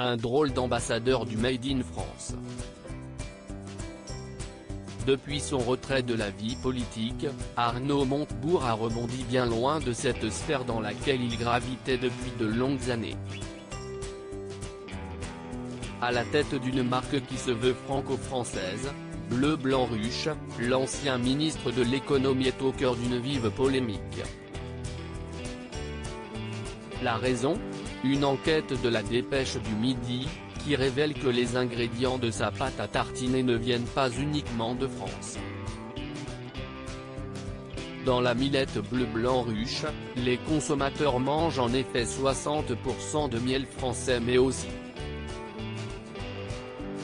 un drôle d'ambassadeur du Made in France. Depuis son retrait de la vie politique, Arnaud Montebourg a rebondi bien loin de cette sphère dans laquelle il gravitait depuis de longues années. À la tête d'une marque qui se veut franco-française, Bleu Blanc Ruche, l'ancien ministre de l'économie est au cœur d'une vive polémique. La raison ? Une enquête de la Dépêche du Midi, qui révèle que les ingrédients de sa pâte à tartiner ne viennent pas uniquement de France. Dans la millette Bleu Blanc Ruche, les consommateurs mangent en effet 60% de miel français mais aussi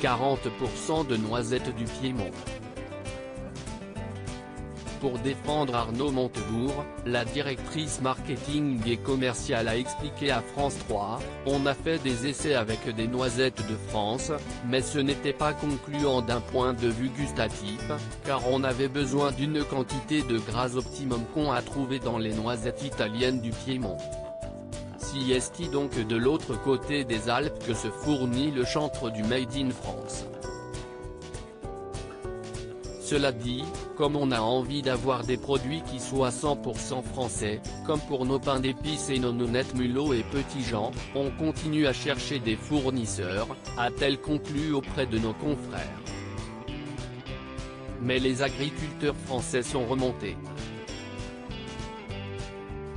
40% de noisettes du Piémont. Pour défendre Arnaud Montebourg, la directrice marketing et commerciale a expliqué à France 3, « On a fait des essais avec des noisettes de France, mais ce n'était pas concluant d'un point de vue gustatif, car on avait besoin d'une quantité de gras optimum qu'on a trouvé dans les noisettes italiennes du Piémont. » Si est donc de l'autre côté des Alpes que se fournit le chantre du Made in France. Cela dit, comme on a envie d'avoir des produits qui soient 100% français, comme pour nos pains d'épices et nos nounettes Mulot et Petit Jean, on continue à chercher des fournisseurs, a-t-elle conclu auprès de nos confrères. Mais les agriculteurs français sont remontés.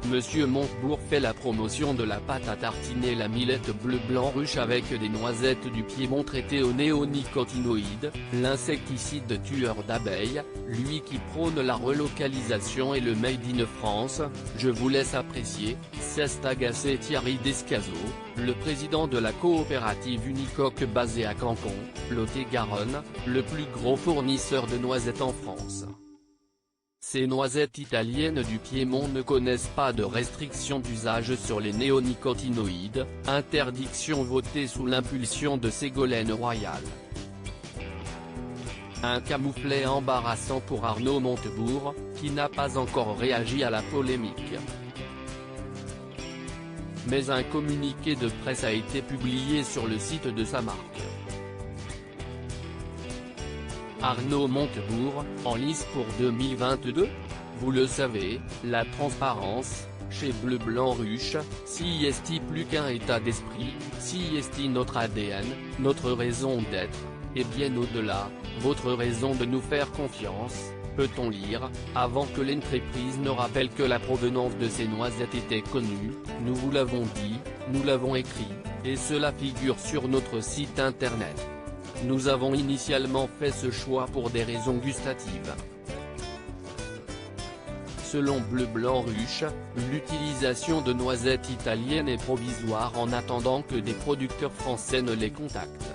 Monsieur Montebourg fait la promotion de la pâte à tartiner la millette Bleu Blanc Ruche avec des noisettes du Piémont traitées aux néonicotinoïdes, l'insecticide tueur d'abeilles, lui qui prône la relocalisation et le Made in France. Je vous laisse apprécier, s'est agacé Thierry Descazeaux, le président de la coopérative Unicoque basée à Cancon, Lot-et-Garonne, le plus gros fournisseur de noisettes en France. Ces noisettes italiennes du Piémont ne connaissent pas de restriction d'usage sur les néonicotinoïdes, interdiction votée sous l'impulsion de Ségolène Royal. Un camouflet embarrassant pour Arnaud Montebourg, qui n'a pas encore réagi à la polémique. Mais un communiqué de presse a été publié sur le site de sa marque. Arnaud Montebourg, en lice pour 2022 ? Vous le savez, la transparence, chez Bleu Blanc Ruche, si est plus qu'un état d'esprit, si est notre ADN, notre raison d'être, et bien au-delà, votre raison de nous faire confiance, peut-on lire, avant que l'entreprise ne rappelle que la provenance de ces noisettes était connue, nous vous l'avons dit, nous l'avons écrit, et cela figure sur notre site internet. Nous avons initialement fait ce choix pour des raisons gustatives. Selon Bleu Blanc Ruche, l'utilisation de noisettes italiennes est provisoire en attendant que des producteurs français ne les contactent.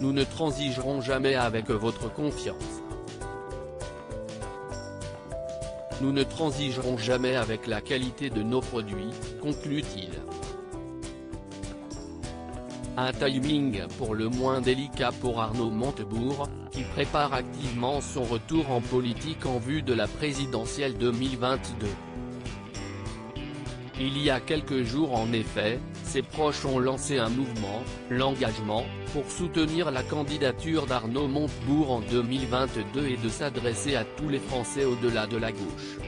Nous ne transigerons jamais avec votre confiance. Nous ne transigerons jamais avec la qualité de nos produits, conclut-il. Un timing pour le moins délicat pour Arnaud Montebourg, qui prépare activement son retour en politique en vue de la présidentielle 2022. Il y a quelques jours en effet, ses proches ont lancé un mouvement, l'engagement, pour soutenir la candidature d'Arnaud Montebourg en 2022 et de s'adresser à tous les Français au-delà de la gauche.